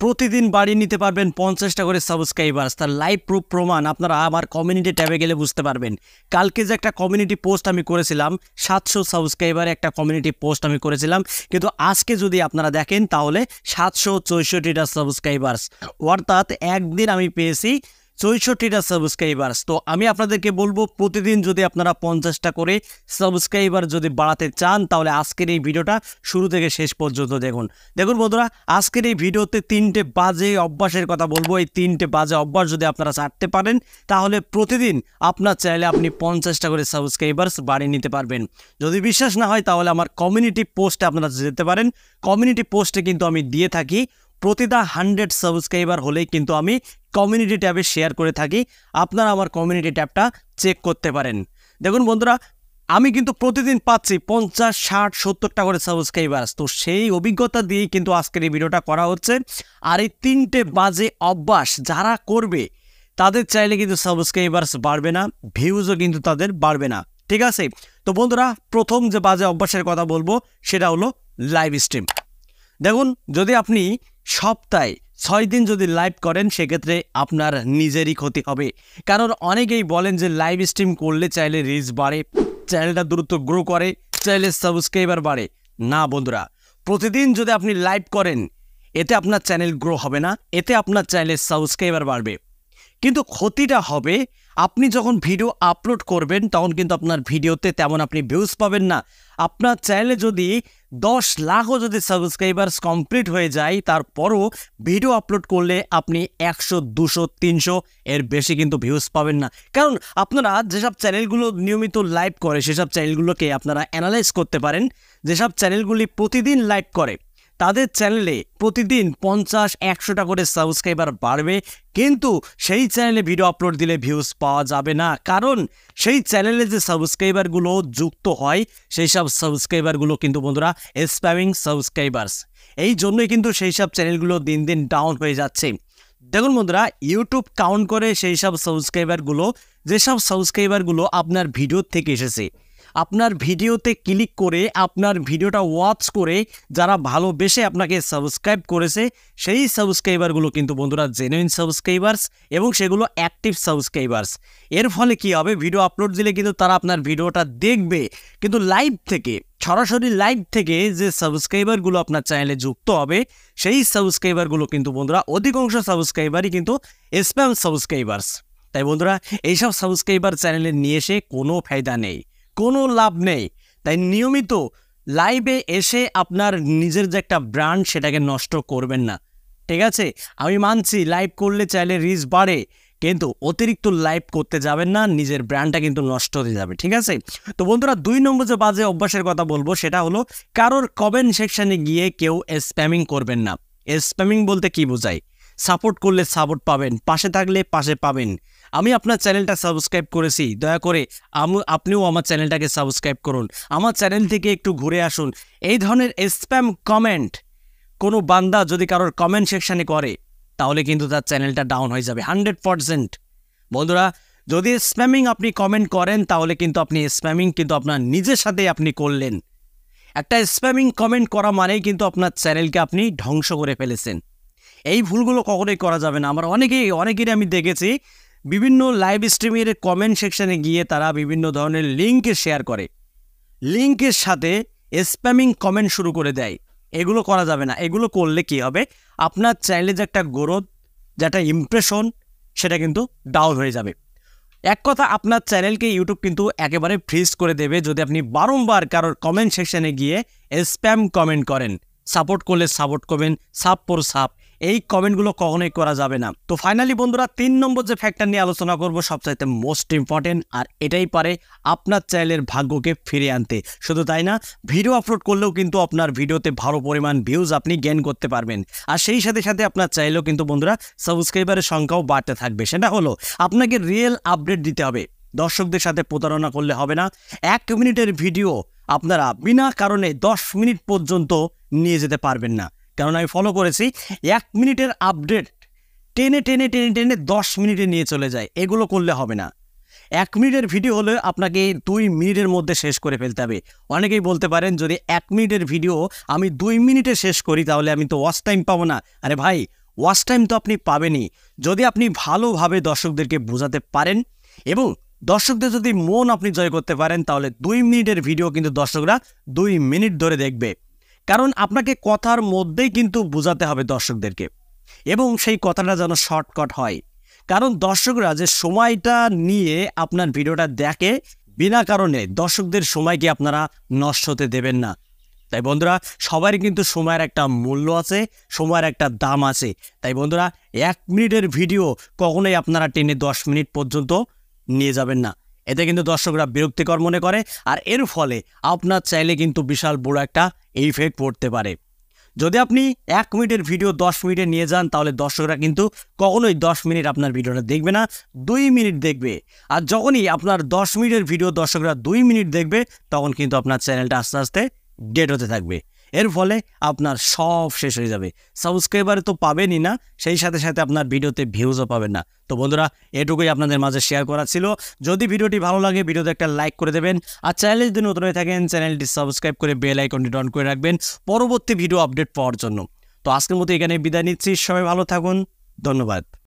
প্রতিদিন বাড়িয়ে নিতে পারবেন 50টা করে সাবস্ক্রাইবার্স। তার লাইভ প্রুফ প্রমাণ আপনারা আমার কমিউনিটি ট্যাবে গেলে বুঝতে পারবেন। কালকে যে একটা কমিউনিটি পোস্ট আমি করেছিলাম, 700 সাবস্ক্রাইবার একটা কমিউনিটি পোস্ট আমি করেছিলাম, কিন্তু আজকে যদি আপনারা দেখেন তাহলে 764টা সাবস্ক্রাইবার্স, অর্থাৎ একদিন আমি পেয়েছি 64টা সাবস্ক্রাইবার্স। তো আমি আপনাদেরকে বলবো প্রতিদিন যদি আপনারা 50টা করে সাবস্ক্রাইবার যদি বাড়াতে চান তাহলে আজকের এই ভিডিওটা শুরু থেকে শেষ পর্যন্ত দেখুন বন্ধুরা, আজকের এই ভিডিওতে 3টে বাজে অভ্যাসের কথা বলবো। এই 3টে বাজে অভ্যাস যদি আপনারা ছাড়তে পারেন তাহলে প্রতিদিন আপনার চাইলে আপনি 50টা করে সাবস্ক্রাইবার্স বাড়িয়ে নিতে পারবেন। যদি বিশ্বাস না হয় তাহলে আমার কমিউনিটি পোস্টে আপনারা যেতে পারেন। কমিউনিটি পোস্টে কিন্তু আমি দিয়ে থাকি প্রতিটা 100 সাবস্ক্রাইবার হলেই কিন্তু আমি কমিউনিটি ট্যাবে শেয়ার করে থাকি। আপনারা আমার কমিউনিটি ট্যাবটা চেক করতে পারেন। দেখুন বন্ধুরা, আমি কিন্তু প্রতিদিন পাচ্ছি 50, 60, 70টা করে সাবস্ক্রাইবার্স। তো সেই অভিজ্ঞতা দিয়েই কিন্তু আজকের এই ভিডিওটা করা হচ্ছে। আর এই 3টে বাজে অভ্যাস যারা করবে তাদের চাইলে কিন্তু সাবস্ক্রাইবার্স বাড়বে না, ভিউজও কিন্তু তাদের বাড়বে না, ঠিক আছে? তো বন্ধুরা, প্রথম যে বাজে অভ্যাসের কথা বলবো সেটা হলো লাইভ স্ট্রিম। দেখুন, যদি আপনি সপ্তাহে 6 দিন যদি লাইভ করেন সেক্ষেত্রে আপনার নিজেরই ক্ষতি হবে। কারণ অনেকেই বলেন যে লাইভ স্ট্রিম করলে চাইলে রিচ বাড়ে, চ্যানেলটা দ্রুত গ্রো করে, চাইলে সাবস্ক্রাইবার বাড়ে। না বন্ধুরা, প্রতিদিন যদি আপনি লাইভ করেন এতে আপনার চ্যানেল গ্রো হবে না, এতে আপনার চ্যানেলের সাবস্ক্রাইবার বাড়বে। কিন্তু ক্ষতিটা হবে আপনি যখন ভিডিও আপলোড করবেন তখন কিন্তু আপনার ভিডিওতে তেমন আপনি ভিউজ পাবেন না। আপনার চ্যানেলে যদি 10 লাখও যদি সাবস্ক্রাইবার্স কমপ্লিট হয়ে যায় তারপরও ভিডিও আপলোড করলে আপনি 100, 200, 300 এর বেশি কিন্তু ভিউজ পাবেন না। কারণ আপনারা যেসব চ্যানেলগুলো নিয়মিত লাইভ করে সেসব চ্যানেলগুলোকে আপনারা অ্যানালাইজ করতে পারেন। যেসব চ্যানেলগুলি প্রতিদিন লাইভ করে তাদের চ্যানেলে প্রতিদিন 50, 100টা করে সাবস্ক্রাইবার বাড়বে, কিন্তু সেই চ্যানেলে ভিডিও আপলোড দিলে ভিউজ পাওয়া যাবে না। কারণ সেই চ্যানেলে যে সাবস্ক্রাইবারগুলো যুক্ত হয় সেই সব সাবস্ক্রাইবারগুলো কিন্তু বন্ধুরা স্প্যামিং সাবস্ক্রাইবার্স। এই জন্যই কিন্তু সেই সব চ্যানেলগুলো দিন দিন ডাউন হয়ে যাচ্ছে। দেখুন বন্ধুরা, ইউটিউব কাউন্ট করে সেই সব সাবস্ক্রাইবারগুলো, যেসব সাবস্ক্রাইবারগুলো আপনার ভিডিও থেকে এসেছে, আপনার ভিডিওতে ক্লিক করে আপনার ভিডিওটা ওয়াচ করে যারা ভালোবেসে আপনাকে সাবস্ক্রাইব করেছে সেই সাবস্ক্রাইবারগুলো কিন্তু বন্ধুরা জেনুইন সাবস্ক্রাইবার্স এবং সেগুলো অ্যাক্টিভ সাবস্ক্রাইবার্স। এর ফলে কি হবে, ভিডিও আপলোড দিলে কিন্তু তারা আপনার ভিডিওটা দেখবে, কিন্তু লাইভ থেকে, সরাসরি লাইভ থেকে যে সাবস্ক্রাইবারগুলো আপনার চ্যানেলে যুক্ত হবে সেই সাবস্ক্রাইবারগুলো কিন্তু বন্ধুরা অধিকাংশ সাবস্ক্রাইবারই কিন্তু স্প্যাম সাবস্ক্রাইবার্স। তাই বন্ধুরা, এইসব সাবস্ক্রাইবার চ্যানেলে নিয়ে এসে কোনো ফায়দা নেই, কোনো লাভ নেই। তাই নিয়মিত লাইভে এসে আপনার নিজের যে একটা ব্র্যান্ড সেটাকে নষ্ট করবেন না, ঠিক আছে? আমি মানছি লাইভ করলে চাইলে রিচ বাড়ে, কিন্তু অতিরিক্ত লাইভ করতে যাবেন না, নিজের ব্র্যান্ডটা কিন্তু নষ্ট হয়ে যাবে, ঠিক আছে? তো বন্ধুরা, 2 নম্বর যে বাজে অভ্যাসের কথা বলবো সেটা হলো কারোর কমেন্ট সেকশানে গিয়ে কেউ স্প্যামিং করবেন না। স্প্যামিং বলতে কি বোঝায়? সাপোর্ট করলে সাপোর্ট পাবেন, পাশে থাকলে পাশে পাবেন। আমি আপনার চ্যানেলটা সাবস্ক্রাইব করেছি, দয়া করে আপনিও আমার চ্যানেলটাকে সাবস্ক্রাইব করুন, আমার চ্যানেল থেকে একটু ঘুরে আসুন। এই ধরনের স্প্যাম কমেন্ট কোনো বান্দা যদি কারোর কমেন্ট সেকশানে করে তাহলে কিন্তু তার চ্যানেলটা ডাউন হয়ে যাবে 100%। বন্ধুরা, যদি স্প্যামিং আপনি কমেন্ট করেন তাহলে কিন্তু আপনি স্প্যামিং কিন্তু আপনার নিজের সাথে আপনি করলেন। একটা স্প্যামিং কমেন্ট করা মানেই কিন্তু আপনার চ্যানেলকে আপনি ধ্বংস করে ফেলেছেন। এই ভুলগুলো কখনোই করা যাবে না। আমার অনেকেরই আমি দেখেছি বিভিন্ন লাইভ স্ট্রিমের কমেন্ট সেকশানে গিয়ে তারা বিভিন্ন ধরনের লিঙ্কে শেয়ার করে, লিঙ্কের সাথে স্প্যামিং কমেন্ট শুরু করে দেয়। এগুলো করা যাবে না। এগুলো করলে কি হবে, আপনার চ্যানেলে যে একটা গ্রোথ, যে একটা ইমপ্রেশন, সেটা কিন্তু ডাউন হয়ে যাবে। এক কথা, আপনার চ্যানেলকে ইউটিউব কিন্তু একেবারে ফ্রিজ করে দেবে যদি আপনি বারংবার কারোর কমেন্ট সেকশানে গিয়ে স্প্যাম কমেন্ট করেন। সাপোর্ট করলে সাপোর্ট করবেন, সাপ পর সাপ, এই কমেন্টগুলো কখনোই করা যাবে না। তো ফাইনালি বন্ধুরা, 3 নম্বর যে ফ্যাক্টর নিয়ে আলোচনা করব সবচাইতে মোস্ট ইম্পর্টেন্ট, আর এটাই পারে আপনার চ্যানেলের ভাগ্যকে ফিরে আনতে। শুধু তাই না, ভিডিও আপলোড করলেও কিন্তু আপনার ভিডিওতে ভালো পরিমাণ ভিউজ আপনি গেইন করতে পারবেন। আর সেই সাথে সাথে আপনার চাইলেও কিন্তু বন্ধুরা সাবস্ক্রাইবারের সংখ্যাও বাড়তে থাকবে। সেটা হলো আপনাকে রিয়েল আপডেট দিতে হবে। দর্শকদের সাথে প্রতারণা করলে হবে না। 1 মিনিটের ভিডিও আপনারা বিনা কারণে 10 মিনিট পর্যন্ত নিয়ে যেতে পারবেন না। কারণ আমি ফলো করেছি 1 মিনিটের আপডেট টেনে 10 মিনিটে নিয়ে চলে যায়। এগুলো করলে হবে না। 1 মিনিটের ভিডিও হলে আপনাকে 2 মিনিটের মধ্যে শেষ করে ফেলতে হবে। অনেকেই বলতে পারেন যদি 1 মিনিটের ভিডিও আমি 2 মিনিটে শেষ করি তাহলে আমি তো ওয়াচ টাইম পাবো না। আরে ভাই, ওয়াচ টাইম তো আপনি পাবেনই যদি আপনি ভালোভাবে দর্শকদেরকে বোঝাতে পারেন এবং দর্শকদের যদি মন আপনি জয় করতে পারেন তাহলে 2 মিনিটের ভিডিও কিন্তু দর্শকরা 2 মিনিট ধরে দেখবে। কারণ আপনাকে কথার মধ্যেই কিন্তু বোঝাতে হবে দর্শকদেরকে এবং সেই কথাটা যেন শর্টকাট হয়। কারণ দর্শকরা যে সময়টা নিয়ে আপনার ভিডিওটা দেখে বিনা কারণে দর্শকদের সময়কে আপনারা নষ্ট হতে দেবেন না। তাই বন্ধুরা সবারই কিন্তু সময়ের একটা মূল্য আছে, সময়ের একটা দাম আছে। তাই বন্ধুরা 1 মিনিটের ভিডিও কখনোই আপনারা টেনে 10 মিনিট পর্যন্ত নিয়ে যাবেন না। এতে কিন্তু দর্শকরা বিরক্তিকর মনে করে আর এর ফলে আপনার চাইলে কিন্তু বিশাল বড় একটা ইফেক্ট পড়তে পারে। যদি আপনি 1 মিনিটের ভিডিও 10 মিনিটে নিয়ে যান তাহলে দর্শকরা কিন্তু কখনোই 10 মিনিট আপনার ভিডিওটা দেখবে না, 2 মিনিট দেখবে। আর যখনই আপনার 10 মিনিটের ভিডিও দর্শকরা 2 মিনিট দেখবে তখন কিন্তু আপনার চ্যানেলটা আস্তে আস্তে ডেড হতে থাকবে। এর ফলে আপনার সব শেষ হয়ে যাবে। সাবস্ক্রাইবার তো পাবেনই না, সেই সাথে সাথে আপনার ভিডিওতে ভিউজও পাবেন না। তো বন্ধুরা এটুকুই আপনাদের মাঝে শেয়ার করা ছিল। যদি ভিডিওটি ভালো লাগে ভিডিওতে একটা লাইক করে দেবেন আর চ্যানেলে যদি নতুন হয়ে থাকেন চ্যানেলটি সাবস্ক্রাইব করে বেল আইকনটি অন করে রাখবেন পরবর্তী ভিডিও আপডেট পাওয়ার জন্য। তো আজকের মতো এখানে বিদায় নিচ্ছি, সবাই ভালো থাকুন, ধন্যবাদ।